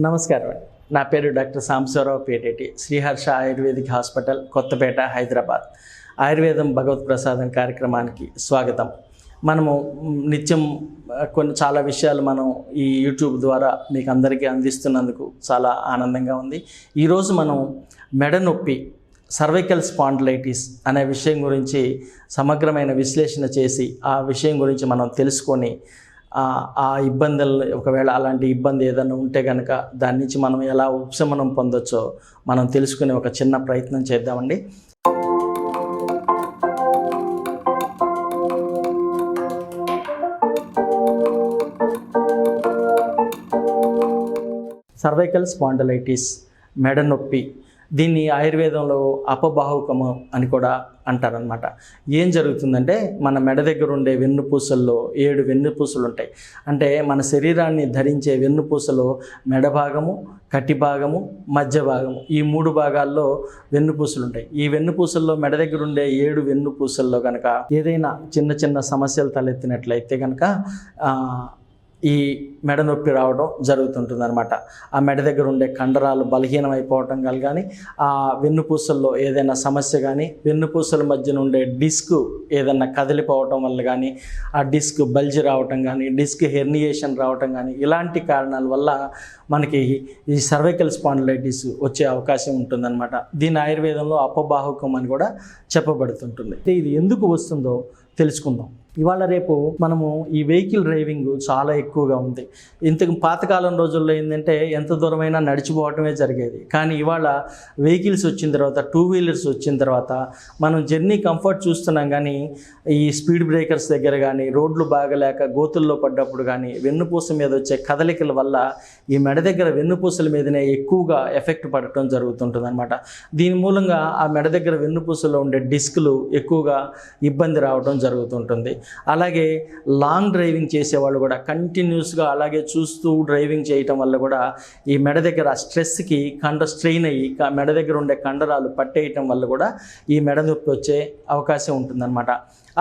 నమస్కారం అండి. నా పేరు doctor Sambasivarao Peteti, Sri Harsha Ayurvedic Hospital, Kothapeta, Hyderabad. ఆయుర్వేదం భగవత్ ప్రసాదం కార్యక్రమానికి స్వాగతం. మనము నిత్యం చాలా విషయాలు మనం ఈ యూట్యూబ్ ద్వారా మీకు అందరికీ అందిస్తున్నందుకు చాలా ఆనందంగా ఉంది. ఈరోజు మనం మెడ నొప్పి, సర్వైకల్ స్పాండిలైటిస్ అనే విషయం గురించి సమగ్రమైన విశ్లేషణ చేసి ఆ విషయం గురించి మనం తెలుసుకొని ఆ ఇబ్బందులు, ఒకవేళ అలాంటి ఇబ్బంది ఏదైనా ఉంటే కనుక దాని నుంచి మనం ఎలా ఉపశమనం పొందొచ్చో మనం తెలుసుకునే ఒక చిన్న ప్రయత్నం చేద్దామండి. సర్వైకల్ స్పాండిలైటిస్, మెడ నొప్పి, దీన్ని ఆయుర్వేదంలో అపబాహుకము అని కూడా అంటారనమాట. ఏం జరుగుతుందంటే, మన మెడ దగ్గర ఉండే వెన్నుపూసల్లో 7 వెన్నుపూసలు ఉంటాయి. అంటే మన శరీరాన్ని ధరించే వెన్నుపూసలో మెడ భాగము, కటి భాగము, మధ్య భాగము, ఈ 3 భాగాల్లో వెన్నుపూసలు ఉంటాయి. ఈ వెన్నుపూసల్లో మెడ దగ్గర ఉండే 7 వెన్నుపూసల్లో కనుక ఏదైనా చిన్న చిన్న సమస్యలు తలెత్తినట్లయితే కనుక ఈ మెడ నొప్పి రావడం జరుగుతుంటుంది అనమాట. ఆ మెడ దగ్గర ఉండే కండరాలు బలహీనం అయిపోవటం కానీ, ఆ వెన్నుపూసల్లో ఏదైనా సమస్య కానీ, వెన్నుపూసల మధ్యన ఉండే డిస్క్ ఏదైనా కదిలిపోవటం వల్ల కానీ, ఆ డిస్క్ బల్జి రావటం కానీ, డిస్క్ హెర్నియేషన్ రావటం కానీ, ఇలాంటి కారణాల వల్ల మనకి ఈ సర్వైకల్ స్పాండిలైటిస్ వచ్చే అవకాశం ఉంటుందన్నమాట. దీని ఆయుర్వేదంలో అపబాహుకం అని కూడా చెప్పబడుతుంటుంది. ఇది ఎందుకు వస్తుందో తెలుసుకుందాం. ఇవాళ రేపు మనము ఈ వెహికల్ డ్రైవింగ్ చాలా ఎక్కువగా ఉంది. ఇంతకు పాతకాలం రోజుల్లో ఏంటంటే ఎంత దూరమైనా నడిచిపోవటమే జరిగేది. కానీ ఇవాళ వెహికల్స్ వచ్చిన తర్వాత, 2 వీలర్స్ వచ్చిన తర్వాత మనం జర్నీ కంఫర్ట్ చూస్తున్నాం. కానీ ఈ స్పీడ్ బ్రేకర్స్ దగ్గర కానీ, రోడ్లు బాగలేక గోతుల్లో పడ్డప్పుడు కానీ, వెన్నుపూస మీద వచ్చే కదలికల వల్ల ఈ మెడ దగ్గర వెన్నుపూసల మీదనే ఎక్కువగా ఎఫెక్ట్ పడటం జరుగుతుంటుంది అనమాట. దీని మూలంగా ఆ మెడ దగ్గర వెన్నుపూసలో ఉండే డిస్కులు ఎక్కువగా ఇబ్బంది రావడం జరుగుతుంటుంది. అలాగే లాంగ్ డ్రైవింగ్ చేసేవాళ్ళు కూడా కంటిన్యూస్గా అలాగే చూస్తూ డ్రైవింగ్ చేయటం వల్ల కూడా ఈ మెడ దగ్గర స్ట్రెస్కి స్ట్రెయిన్ అయ్యి మెడ దగ్గర ఉండే కండరాలు పట్టేయటం వల్ల కూడా ఈ మెడ నొప్పి వచ్చే అవకాశం ఉంటుందన్నమాట.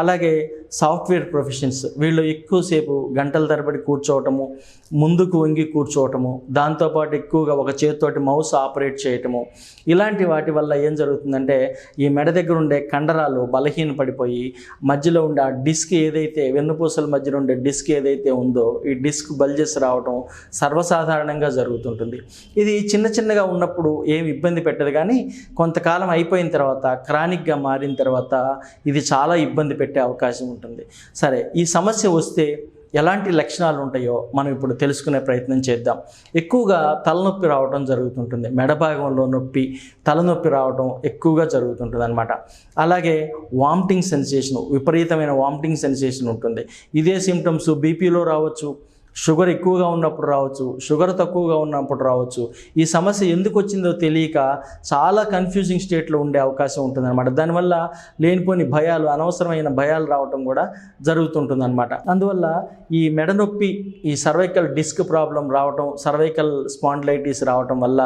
అలాగే సాఫ్ట్వేర్ ప్రొఫెషన్స్, వీళ్ళు ఎక్కువసేపు గంటల తరబడి కూర్చోవటము, ముందుకు వంగి కూర్చోవటము, దాంతోపాటు ఎక్కువగా ఒక చేతితోటి మౌస్ ఆపరేట్ చేయటము, ఇలాంటి వాటి వల్ల ఏం జరుగుతుందంటే ఈ మెడ దగ్గర ఉండే కండరాలు బలహీనపడిపోయి మధ్యలో ఉండే ఆ డిస్క్ ఏదైతే వెన్నుపూసల మధ్యలో ఉండే డిస్క్ ఏదైతే ఉందో ఈ డిస్క్ బల్జెస్ రావటం సర్వసాధారణంగా జరుగుతుంటుంది. ఇది చిన్న చిన్నగా ఉన్నప్పుడు ఏమి ఇబ్బంది పెట్టదు. కానీ కొంతకాలం అయిపోయిన తర్వాత, క్రానిక్గా మారిన తర్వాత ఇది చాలా ఇబ్బంది పెట్టే అవకాశం ఉంటుంది. సరే, ఈ సమస్య వస్తే ఎలాంటి లక్షణాలు ఉంటాయో మనం ఇప్పుడు తెలుసుకునే ప్రయత్నం చేద్దాం. ఎక్కువగా తలనొప్పి రావడం జరుగుతుంటుంది. మెడ భాగంలో నొప్పి, తలనొప్పి రావడం ఎక్కువగా జరుగుతుంటుంది అనమాట. అలాగే వామిటింగ్ సెన్సేషన్, విపరీతమైన వామిటింగ్ సెన్సేషన్ ఉంటుంది. ఇదే సిమ్టమ్స్ బీపీలో రావచ్చు, షుగర్ ఎక్కువగా ఉన్నప్పుడు రావచ్చు, షుగర్ తక్కువగా ఉన్నప్పుడు రావచ్చు. ఈ సమస్య ఎందుకు వచ్చిందో తెలియక చాలా కన్ఫ్యూజింగ్ స్టేట్లో ఉండే అవకాశం ఉంటుందన్నమాట. దానివల్ల లేనిపోని భయాలు, అనవసరమైన భయాలు రావటం కూడా జరుగుతుంటుందన్నమాట. అందువల్ల ఈ మెడ నొప్పి, ఈ సర్వైకల్ డిస్క్ ప్రాబ్లం రావటం, సర్వైకల్ స్పాండిలైటిస్ రావటం వల్ల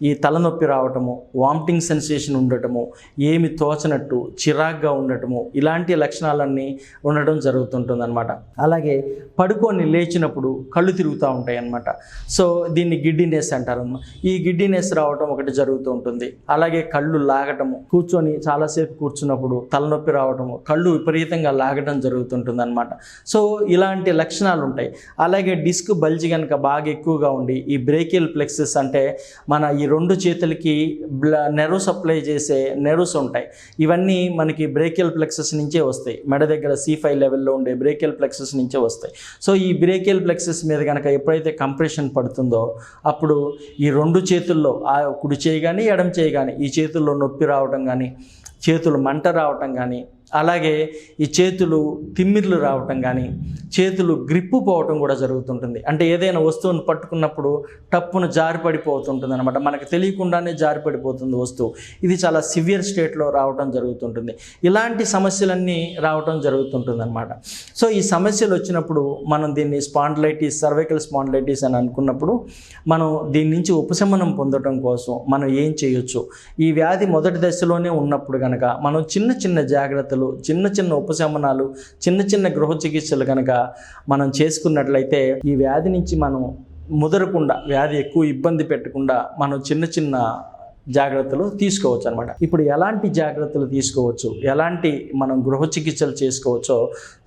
ఈ తలనొప్పి రావటము, వామిటింగ్ సెన్సేషన్ ఉండటము, ఏమి తోచనట్టు, చిరాగ్గా ఉండటము, ఇలాంటి లక్షణాలన్నీ ఉండటం జరుగుతుంటుందన్నమాట. అలాగే పడుకొని లేచినప్పుడు కళ్ళు తిరుగుతూ ఉంటాయి అన్నమాట. సో దీన్ని గిడ్డినెస్ అంటారు. ఈ గిడ్డినెస్ రావటం ఒకటి జరుగుతూ ఉంటుంది. అలాగే కళ్ళు లాగటము, కూర్చొని చాలాసేపు కూర్చున్నప్పుడు తలనొప్పి రావటము, కళ్ళు విపరీతంగా లాగటం జరుగుతుంటుంది అనమాట. సో ఇలాంటి లక్షణాలు ఉంటాయి. అలాగే డిస్క్ బల్జి కనుక బాగా ఎక్కువగా ఉండి ఈ బ్రేకియల్ ప్లెక్సస్, అంటే మన ఈ 2 చేతులకి నెర్వ్ సప్లై చేసే నెర్వ్స్ ఉంటాయి. ఇవన్నీ మనకి బ్రేకియల్ ప్లెక్సస్ నుంచే వస్తాయి. మెడ దగ్గర C5 లెవెల్లో ఉండే బ్రేకియల్ ప్లెక్సస్ నుంచే వస్తాయి. సో ఈ బ్రేకియల్ ప్లెక్సస్ మీద కనుక ఎప్పుడైతే కంప్రెషన్ పడుతుందో అప్పుడు ఈ 2 చేతుల్లో, ఆ కుడి చేయి కానీ ఎడమ చేయి కానీ, ఈ చేతుల్లో నొప్పి రావడం కానీ, చేతులు మంట రావటం కానీ, అలాగే ఈ చేతులు తిమ్మిర్లు రావటం కానీ, చేతులు గ్రిప్పు పోవటం కూడా జరుగుతుంటుంది. అంటే ఏదైనా వస్తువును పట్టుకున్నప్పుడు టప్పును జారిపడిపోతుంటుంది అనమాట. మనకు తెలియకుండానే జారిపడిపోతుంది వస్తువు. ఇది చాలా సివియర్ స్టేట్లో రావటం జరుగుతుంటుంది. ఇలాంటి సమస్యలన్నీ రావటం జరుగుతుంటుంది అనమాట. సో ఈ సమస్యలు వచ్చినప్పుడు మనం దీన్ని స్పాండిలైటిస్, సర్వైకల్ స్పాండిలైటిస్ అని అనుకున్నప్పుడు మనం దీని నుంచి ఉపశమనం పొందడం కోసం మనం ఏం చేయొచ్చు, ఈ వ్యాధి మొదటి దశలోనే ఉన్నప్పుడు కనుక మనం చిన్న చిన్న జాగ్రత్తలు, చిన్న చిన్న ఉపశమనాలు, చిన్న చిన్న గృహ చికిత్సలు కనుక మనం చేసుకున్నట్లయితే ఈ వ్యాధి నుంచి మనం ముదరకుండా, వ్యాధి ఎక్కువ ఇబ్బంది పెట్టకుండా మనం చిన్న చిన్న జాగ్రత్తలు తీసుకోవచ్చు అనమాట. ఇప్పుడు ఎలాంటి జాగ్రత్తలు తీసుకోవచ్చు, ఎలాంటి మనం గృహ చికిత్సలు చేసుకోవచ్చో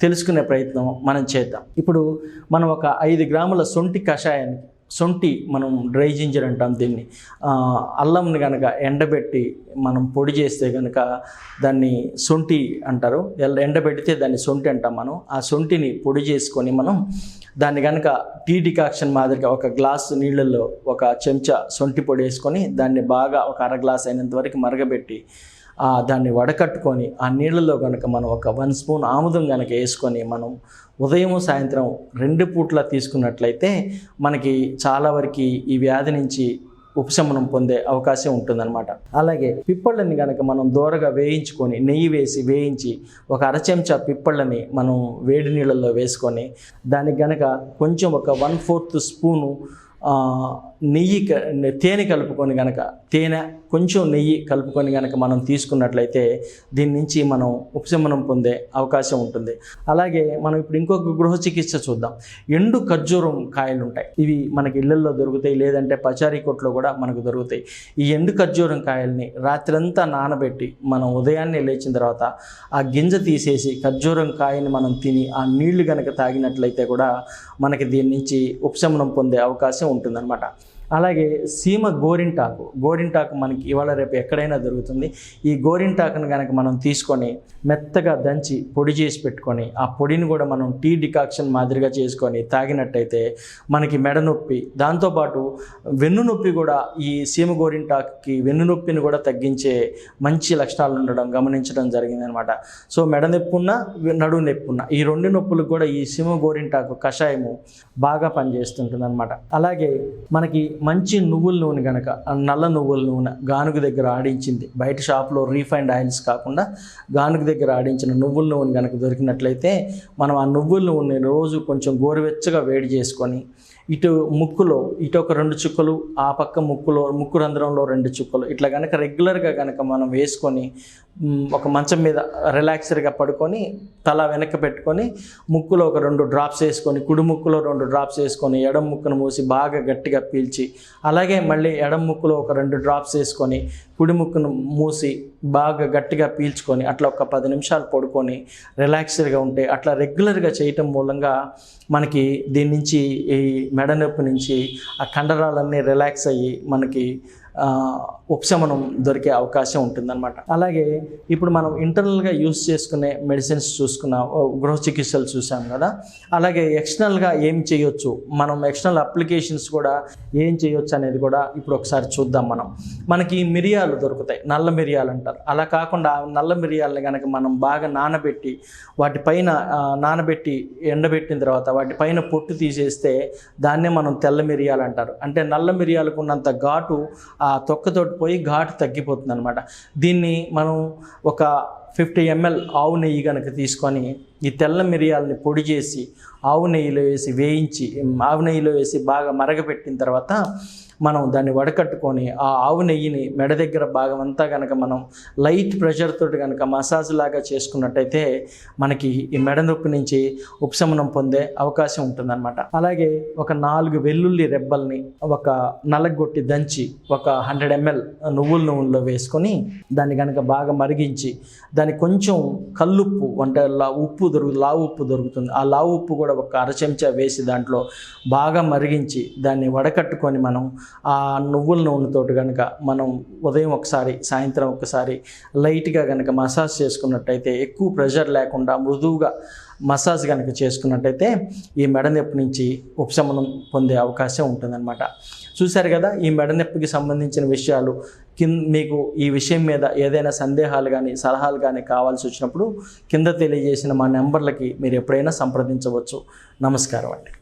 తెలుసుకునే ప్రయత్నం మనం చేద్దాం. ఇప్పుడు మనం ఒక 5 గ్రాముల సొంటి కషాయాన్ని, సొంటి మనం డ్రై జింజర్ అంటాం దీన్ని, అల్లంని కనుక ఎండబెట్టి మనం పొడి చేస్తే కనుక దాన్ని సొంటి అంటారు. ఎండబెడితే దాన్ని సొంటి అంటాం మనం. ఆ సొంటిని పొడి చేసుకొని మనం దాన్ని కనుక టీ డికాక్షన్ మాదిరిగా ఒక గ్లాసు నీళ్ళల్లో ఒక చెంచా సొంటి పొడి వేసుకొని దాన్ని బాగా ఒక అర గ్లాస్ అయినంత వరకు మరగబెట్టి దాన్ని వడకట్టుకొని ఆ నీళ్ళలో కనుక మనం ఒక 1 స్పూన్ ఆముదం కనుక వేసుకొని మనం ఉదయం సాయంత్రం 2 పూట్ల తీసుకున్నట్లయితే మనకి చాలా వరకు ఈ వ్యాధి నుంచి ఉపశమనం పొందే అవకాశం ఉంటుందన్నమాట. అలాగే పిప్పళ్ళని కనుక మనం దూరగా వేయించుకొని నెయ్యి వేసి వేయించి ఒక అర చెంచా పిప్పళ్ళని మనం వేడి నీళ్ళల్లో వేసుకొని దానికి కనుక కొంచెం ఒక 1/4 స్పూను తేనె కలుపుకొని కనుక కొంచెం నెయ్యి కలుపుకొని కనుక మనం తీసుకున్నట్లయితే దీని నుంచి మనం ఉపశమనం పొందే అవకాశం ఉంటుంది. అలాగే మనం ఇప్పుడు ఇంకొక గృహ చికిత్స చూద్దాం. ఎండు ఖర్జూరం కాయలు ఉంటాయి, ఇవి మనకి ఇళ్ళల్లో దొరుకుతాయి, లేదంటే పచారీ కొట్లో కూడా మనకు దొరుకుతాయి. ఈ ఎండు ఖర్జూరం కాయల్ని రాత్రంతా నానబెట్టి మనం ఉదయాన్నే లేచిన తర్వాత ఆ గింజ తీసేసి ఖర్జూరం కాయని మనం తిని ఆ నీళ్లు కనుక తాగినట్లయితే కూడా మనకి దీని నుంచి ఉపశమనం పొందే అవకాశం ఉంటుందన్నమాట. అలాగే సీమ గోరింటాకు మనకి ఇవాళ రేపు ఎక్కడైనా దొరుకుతుంది. ఈ గోరింటాకును కనుక మనం తీసుకొని మెత్తగా దంచి పొడి చేసి పెట్టుకొని ఆ పొడిని కూడా మనం టీ డికాక్షన్ మాదిరిగా చేసుకొని తాగినట్టయితే మనకి మెడ నొప్పి, దాంతోపాటు వెన్ను నొప్పి కూడా ఈ సీమ గోరింటాకుకి వెన్ను నొప్పిని కూడా తగ్గించే మంచి లక్షణాలు ఉండడం గమనించడం జరిగిందనమాట. సో మెడ నొప్పి ఉన్న, నడుము నొప్పి ఉన్న ఈ 2 నొప్పులకు కూడా ఈ సీమ గోరింటాకు కషాయము బాగా పనిచేస్తుంటుంది అనమాట. అలాగే మనకి మంచి నువ్వుల నూనె కనుక, నల్ల నువ్వుల నూనె గానుగ దగ్గర ఆడించింది, బయట షాప్లో రీఫైండ్ ఆయిల్స్ కాకుండా గానుగ దగ్గర ఆడించిన నువ్వుల నూనె కనుక దొరికినట్లయితే మనం ఆ నువ్వుల నూనె రోజు కొంచెం గోరువెచ్చగా వేడి చేసుకొని ఇటు ముక్కులో ఒక 2 చుక్కలు, ఆ పక్క ముక్కు రంధ్రంలో 2 చుక్కలు ఇట్లా కనుక రెగ్యులర్గా కనుక మనం వేసుకొని ఒక మంచం మీద రిలాక్స్డ్గా పడుకొని తల వెనక్కి పెట్టుకొని ముక్కులో ఒక 2 డ్రాప్స్ వేసుకొని, కుడి ముక్కులో 2 డ్రాప్స్ వేసుకొని ఎడమ ముక్కును మూసి బాగా గట్టిగా పీల్చి, అలాగే మళ్ళీ ఎడమ ముక్కులో ఒక 2 డ్రాప్స్ వేసుకొని కుడి ముక్కును మూసి బాగా గట్టిగా పీల్చుకొని అట్లా ఒక 10 నిమిషాలు పడుకొని రిలాక్స్డ్గా ఉంటే అట్లా రెగ్యులర్గా చేయటం మూలంగా మనకి దీని నుంచి ఈ మెడ నొప్పి నుంచి ఆ కండరాలన్నీ రిలాక్స్ అయ్యి మనకి ఉపశమనం దొరికే అవకాశం ఉంటుందన్నమాట. అలాగే ఇప్పుడు మనం ఇంటర్నల్గా యూస్ చేసుకునే మెడిసిన్స్ చూసుకున్నాం, గృహ చికిత్సలు చూసాం కదా. అలాగే ఎక్స్టర్నల్గా ఏం చేయొచ్చు, మనం ఎక్స్టర్నల్ అప్లికేషన్స్ కూడా ఏం చేయొచ్చు అనేది కూడా ఇప్పుడు ఒకసారి చూద్దాం. మనకి మిరియాలు దొరుకుతాయి, నల్ల మిరియాలు అంటారు. అలా కాకుండా నల్ల మిరియాలని కనుక మనం బాగా నానబెట్టి వాటిపైన ఎండబెట్టిన తర్వాత వాటిపైన పొట్టు తీసేస్తే దాన్నే మనం తెల్ల మిరియాలు అంటారు. అంటే నల్ల మిరియాలకు ఉన్నంత ఘాటు ఆ తొక్కతోటి పోయి ఘాటు తగ్గిపోతుంది అనమాట. దీన్ని మనం ఒక 50 ml ఆవు నెయ్యి కనుక తీసుకొని ఈ తెల్ల మిరియాలని పొడి చేసి ఆవు నెయ్యిలో వేసి బాగా మరగపెట్టిన తర్వాత మనం దాన్ని వడకట్టుకొని ఆ ఆవు నెయ్యిని మెడ దగ్గర భాగం అంతా కనుక మనం లైట్ ప్రెషర్ తోటి కనుక మసాజ్ లాగా చేసుకున్నట్టయితే మనకి ఈ మెడ నొప్పి నుంచి ఉపశమనం పొందే అవకాశం ఉంటుందన్నమాట. అలాగే ఒక 4 వెల్లుల్లి రెబ్బల్ని ఒక నలగొట్టి దంచి ఒక 100 ml నువ్వుల నూనెలో వేసుకొని దాన్ని కనుక బాగా మరిగించి దానికి కొంచెం కల్లుప్పు అంటే లావు ఉప్పు దొరుకుతుంది. ఆ లావు ఉప్పు కూడా ఒక అర చెంచా వేసి దాంట్లో బాగా మరిగించి దాన్ని వడకట్టుకొని మనం ఆ నువ్వుల నూనెతోటి కనుక మనం ఉదయం ఒకసారి సాయంత్రం ఒకసారి లైట్గా కనుక మసాజ్ చేసుకున్నట్టయితే, ఎక్కువ ప్రెషర్ లేకుండా మృదువుగా మసాజ్ కనుక చేసుకున్నట్టయితే ఈ మెడ నొప్పి నుంచి ఉపశమనం పొందే అవకాశం ఉంటుందన్నమాట. చూశారు కదా, ఈ మెడ నొప్పికి సంబంధించిన విషయాలు. మీకు ఈ విషయం మీద ఏదైనా సందేహాలు కానీ సలహాలు కానీ కావాల్సి వచ్చినప్పుడు కింద తెలియజేసిన మా నెంబర్లకి మీరు ఎప్పుడైనా సంప్రదించవచ్చు. నమస్కారం అండి.